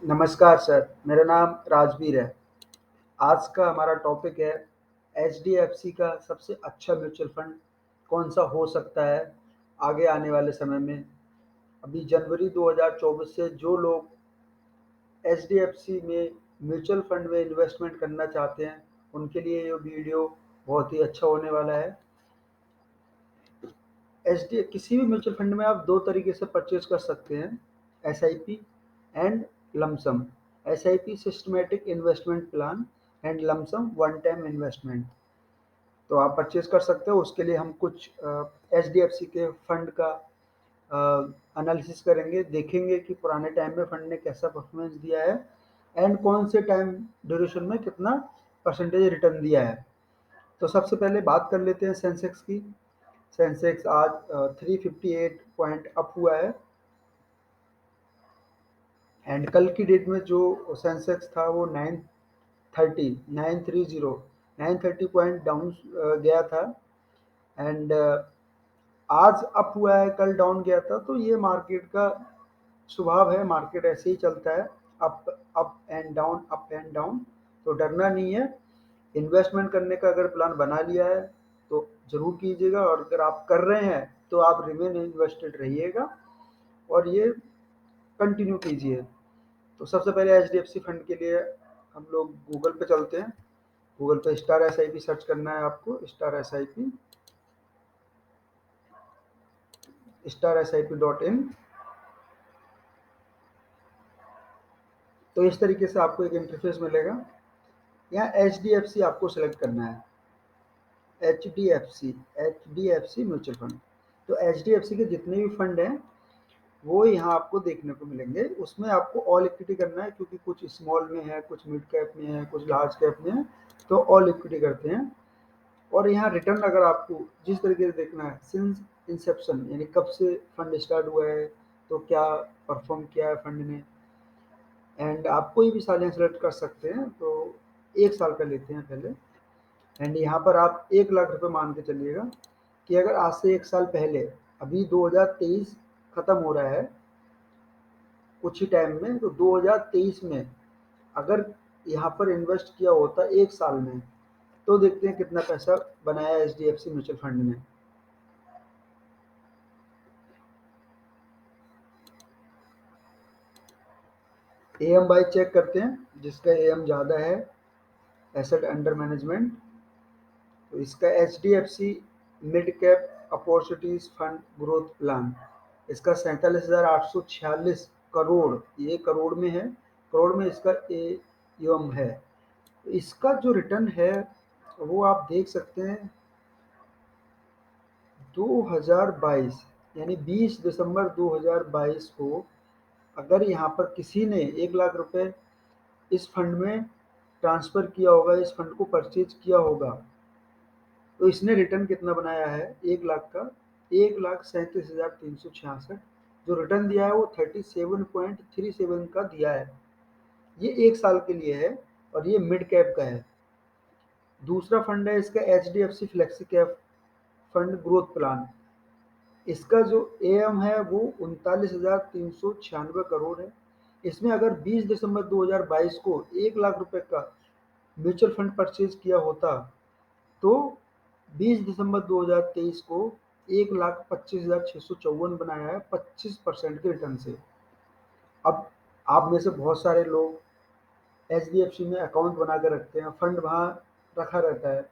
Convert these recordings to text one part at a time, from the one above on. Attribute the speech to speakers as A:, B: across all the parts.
A: नमस्कार सर, मेरा नाम राजवीर है। आज का हमारा टॉपिक है एचडीएफसी का सबसे अच्छा म्यूचुअल फंड कौन-सा हो सकता है आगे आने वाले समय में। अभी जनवरी 2024 से जो लोग एचडीएफसी में म्यूचुअल फंड में इन्वेस्टमेंट करना चाहते हैं, उनके लिए ये वीडियो बहुत ही अच्छा होने वाला है। एचडी किसी भी म्यूचुअल फंड में आप 2 तरीके से परचेज़ कर सकते हैं, SIP and lump sum. SIP systematic investment plan and lump sum one time investment. तो आप परचेज़ कर सकते हो, उसके लिए हम कुछ एचडीएफसी के फंड का एनालिसिस करेंगे, देखेंगे कि पुराने टाइम में फंड ने कैसा परफॉर्मेंस दिया है एंड कौन से टाइम ड्यूरेशन में कितना परसेंटेज रिटर्न दिया है। तो सबसे पहले बात कर लेते हैं सेंसेक्स की। सेंसेक्स आज 358 पॉइंट अप हुआ है एंड कल की डेट में जो सेंसेक्स था वो 930 पॉइंट डाउन गया था एंड आज अप हुआ है, कल डाउन गया था। तो ये मार्केट का स्वभाव है, मार्केट ऐसे ही चलता है, up up and down, up and down. तो डरना नहीं है। इन्वेस्टमेंट करने का अगर प्लान बना लिया है तो ज़रूर कीजिएगा, और अगर आप कर रहे हैं तो आप रिमेन इन्वेस्टेड रहिएगा और ये कंटिन्यू कीजिए। तो सबसे पहले एचडीएफसी फंड के लिए हम लोग गूगल पे चलते हैं। गूगल पे star S I P search करना है आपको। StarSIP.in। तो इस तरीके से आपको एक इंटरफेस मिलेगा। यहाँ एच डी एफ सी आपको सेलेक्ट करना है। H D F C mutual fund. तो एच डी एफ सी के जितने भी फंड हैं वो यहाँ आपको देखने को मिलेंगे। उसमें आपको ऑल इक्विटी करना है, क्योंकि कुछ स्मॉल में है, कुछ मिड कैप में है, कुछ लार्ज कैप में है। तो ऑल इक्विटी करते हैं। और यहाँ रिटर्न अगर आपको जिस तरीके से देखना है, सिंस इंसेप्शन, यानी कब से फंड स्टार्ट हुआ है, तो क्या परफॉर्म किया है फंड ने। एंड आप कोई भी साल यहाँ सेलेक्ट कर सकते हैं। तो 1 साल का लेते हैं पहले। एंड यहाँ पर आप 1 लाख रुपए मान के चलिएगा कि अगर आज से 1 साल पहले, अभी 2023 खत्म हो रहा है कुछ ही टाइम में, तो 2023 में अगर यहाँ पर इन्वेस्ट किया होता 1 साल में, तो देखते हैं कितना पैसा बनाया H D F C mutual fund ने। ए एम बाई चेक करते हैं, जिसका ए एम ज़्यादा है, एसेट अंडर मैनेजमेंट। तो इसका H D F C mid cap opportunities fund growth plan, इसका 47,846 करोड़, ये करोड़ में है, करोड़ में इसका ए एम है। तो इसका जो रिटर्न है वो आप देख सकते हैं 2022, यानी 20 दिसंबर 2022 को अगर यहाँ पर किसी ने 1 लाख रुपए इस फंड में ट्रांसफ़र किया होगा, इस फंड को परचेज किया होगा, तो इसने रिटर्न कितना बनाया है 1 लाख का, 1,37,366। जो रिटर्न दिया है वो 37.37 का दिया है। ये 1 साल के लिए है और ये मिड कैप का है। दूसरा फंड है इसका H D F C flexi cap fund growth plan. इसका जो ए एम है वो 39,396 करोड़ है। इसमें अगर 20 दिसंबर 2022 को 1 लाख रुपए का म्यूचुअल फंड परचेज किया होता, तो 20 दिसंबर 2023 को 1,25,654 बनाया है 25% के रिटर्न से। अब आप में से बहुत सारे लोग एच डी एफ सी में अकाउंट बना कर रखते हैं, फंड वहाँ रखा रहता है,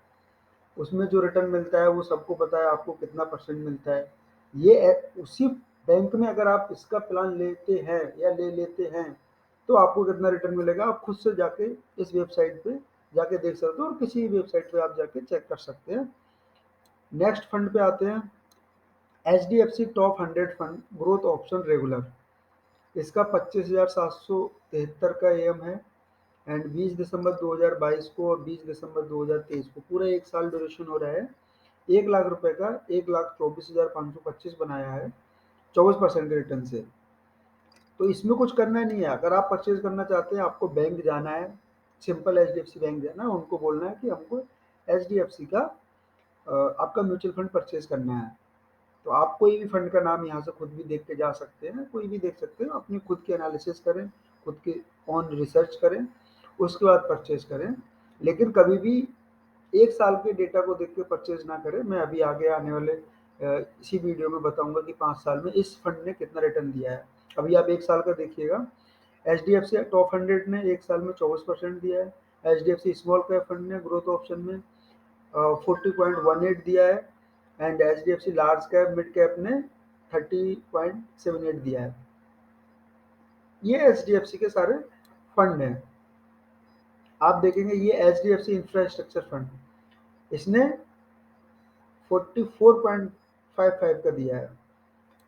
A: उसमें जो रिटर्न मिलता है वो सबको पता है आपको कितना परसेंट मिलता है। ये उसी बैंक में अगर आप इसका प्लान लेते हैं या ले लेते हैं, तो आपको कितना रिटर्न मिलेगा आप खुद से जाके इस वेबसाइट पे जाके देख सकते हो, और किसी भी वेबसाइट पे आप जाके चेक कर सकते हैं। नेक्स्ट फंड पे आते हैं, H D F C top 100 fund growth option regular. इसका 25,773 का एम है एंड 20 दिसंबर 2022 को और 20 दिसंबर 2023 को पूरा 1 साल ड्यूरेशन हो रहा है। 1 लाख रुपए का 1,24,525 बनाया है 24% के रिटर्न से। तो इसमें कुछ करना नहीं है। अगर आप परचेज करना चाहते हैं, आपको बैंक जाना है, simple H D F C bank जाना है, उनको बोलना है कि हमको एच डी एफ सी का आपका म्यूचुअल फंड परचेज करना है। तो आप कोई भी फंड का नाम यहाँ से खुद भी देख के जा सकते हैं, कोई भी देख सकते हैं, अपनी खुद की एनालिसिस करें, खुद की ऑन रिसर्च करें, उसके बाद परचेज़ करें। लेकिन कभी भी 1 साल के डेटा को देख के परचेज़ ना करें। मैं अभी आगे आने वाले इसी वीडियो में बताऊँगा कि 5 साल में इस फंड ने कितना रिटर्न दिया है। अभी आप 1 साल का देखिएगा, एचडीएफसी टॉप 100 ने 1 साल में 24% दिया है। एचडीएफसी स्मॉल कैप फंड ने ग्रोथ ऑप्शन में 40.18 दिया है and HDFC large cap mid cap ने 30.78 दिया है। ये एचडीएफसी के सारे फंड हैं। आप देखेंगे ये एचडीएफसी इंफ्रास्ट्रक्चर फंड, इसने 44.55 का दिया है।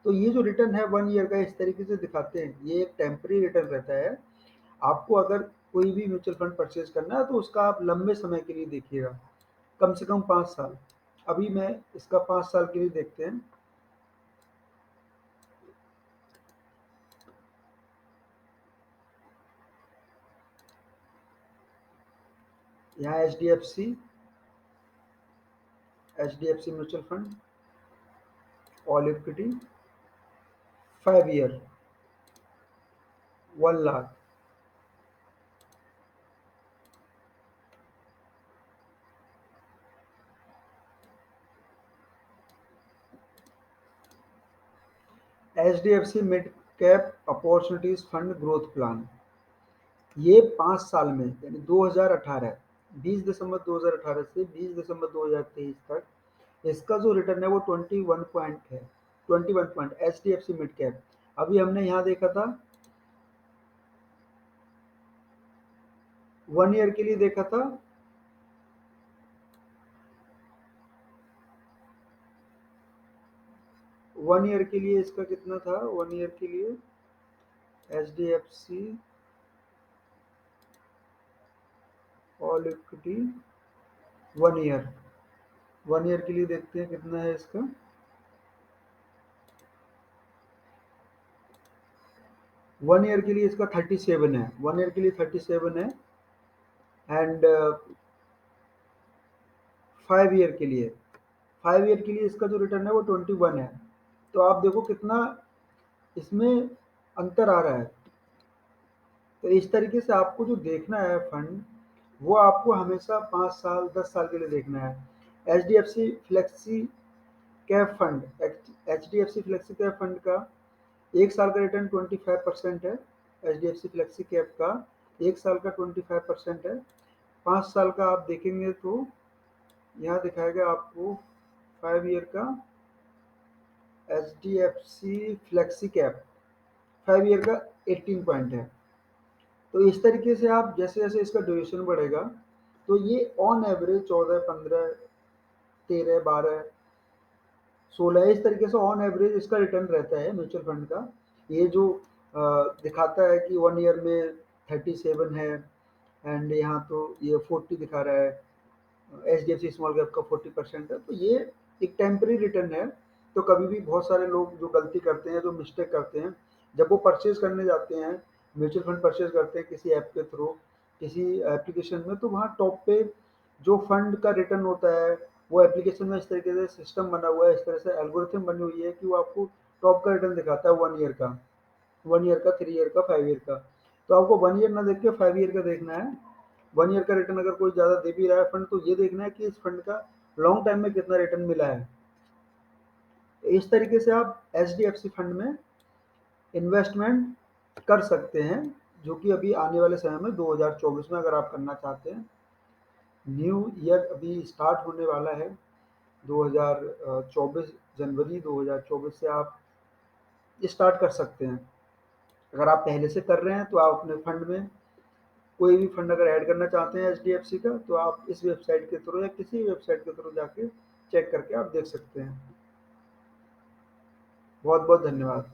A: तो ये जो रिटर्न है 1 ईयर का इस तरीके से दिखाते हैं, ये एक टेम्परेरी रिटर्न रहता है। आपको अगर कोई भी म्यूचुअल फंड परचेज करना है तो उसका आप लंबे समय के लिए देखिएगा, कम से कम 5 साल। अभी मैं इसका 5 साल के लिए देखते हैं। यहाँ HDFC mutual fund all equity 5 year 1 lakh. HDFC mid cap opportunities fund growth plan, ये 5 साल में यानी 2018 20 दिसंबर 2018 से 20 दिसंबर 2023 तक इसका जो रिटर्न है वो 21 पॉइंट है। 21 point H D F C mid cap. अभी हमने यहाँ देखा था 1 ईयर के लिए देखा था 1 ईयर के लिए इसका कितना था। 1 ईयर के लिए H D F C all equity 1 year 1 year के लिए देखते हैं कितना है इसका। 1 ईयर के लिए इसका 37 है। 1 ईयर के लिए 37 है एंड 5 ईयर के लिए 5 ईयर के लिए इसका जो रिटर्न है वो 21 है। तो आप देखो कितना इसमें अंतर आ रहा है। तो इस तरीके से आपको जो देखना है फंड, वो आपको हमेशा 5 साल 10 साल के लिए देखना है। H D F C flexi cap fund, H D F C flexi cap fund का 1 साल का रिटर्न 25% है। H D F C flexi cap का 1 साल का 25% है। 5 साल का आप देखेंगे तो यहाँ दिखाएगा आपको 5 ईयर का H D F C flexi cap 5 year का 18 पॉइंट है। तो इस तरीके से आप जैसे जैसे इसका ड्यूरेशन बढ़ेगा तो ये ऑन एवरेज 14 15 13 12 16 इस तरीके से ऑन एवरेज इसका रिटर्न रहता है म्यूचुअल फंड का। ये जो दिखाता है कि 1 ईयर में 37 है एंड यहाँ तो ये 40 दिखा रहा है। H D F C small cap का 40% है। तो ये एक टेम्परेरी रिटर्न है। तो कभी भी बहुत सारे लोग जो गलती करते हैं, जो मिस्टेक करते हैं, जब वो परचेज करने जाते हैं, म्यूचुअल फंड परचेज करते हैं किसी ऐप के थ्रू, किसी एप्लीकेशन में, तो वहाँ टॉप पे जो फंड का रिटर्न होता है वो एप्लीकेशन में इस तरीके से सिस्टम बना हुआ है, इस तरह से एल्गोरिथम बनी हुई है कि वो आपको टॉप का रिटर्न दिखाता है 1 ईयर का, 1 ईयर का, 3 ईयर का, 5 ईयर का। तो आपको 1 ईयर ना देख के 5 ईयर का देखना है। 1 ईयर का रिटर्न अगर कोई ज़्यादा दे भी रहा है फंड, तो ये देखना है कि इस फंड का लॉन्ग टाइम में कितना रिटर्न मिला है। इस तरीके से आप H D F C fund में इन्वेस्टमेंट कर सकते हैं, जो कि अभी आने वाले समय में 2024 में अगर आप करना चाहते हैं। न्यू ईयर अभी स्टार्ट होने वाला है 2024, जनवरी 2024 से आप स्टार्ट कर सकते हैं। अगर आप पहले से कर रहे हैं तो आप अपने फंड में कोई भी फंड अगर ऐड करना चाहते हैं एच डी एफ सी का, तो आप इस वेबसाइट के थ्रू या किसी वेबसाइट के थ्रू जाके चेक करके आप देख सकते हैं। बहुत बहुत धन्यवाद।